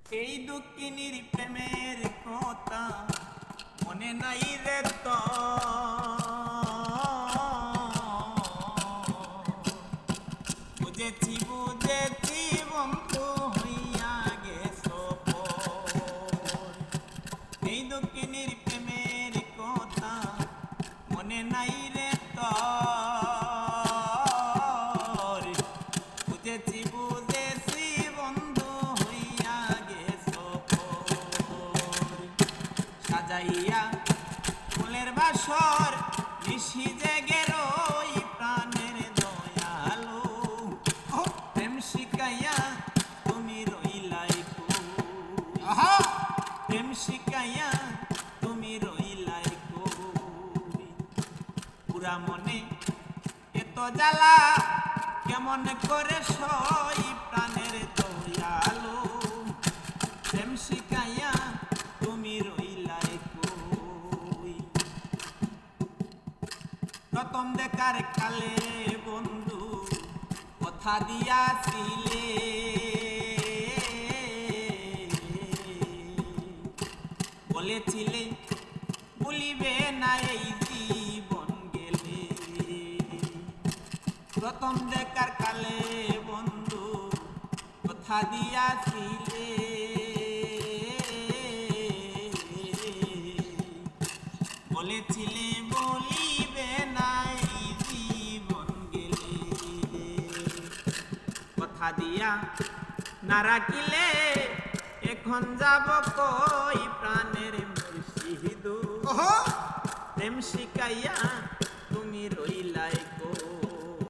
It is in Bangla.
এই দুঃখিনীর প্রেমের কথা মনে নাই রে তো বুঝেছি বন্ধু হইয়া গেছো পর। এই দুঃখিনীর প্রেমের কথা মনে নাই রে তো বুঝেছি বন্ধু হইয়া গেছো পর। সাজাইয়া ফুলের বাসর নিশি জেগে রই প্রাণের দয়ালু প্রেম শিখাইয়া তুমি রইলাই কই প্রেম শিখাইয়া তুমি রইলাই কই পুরা মনে এত জ্বালা কেমন করে সই প্রাণের দয়ালু প্রেম শিখাইয়া তুমি রইলাই কই। প্রথম দেখার কালে বন্ধু কথা দিয়াছিলে বলেছিলে ভুলিবে না এই জীবন গেলে। প্রথম দেখার কালে বন্ধু কথা দিয়াছিলে বলেছিলে বলিবে না এই জীবন গেলে। কথা দিয়া না রাখিলে এখন যাব কই প্রাণের মুর্শিদ প্রেম শিখাইয়া তুমি রইলাই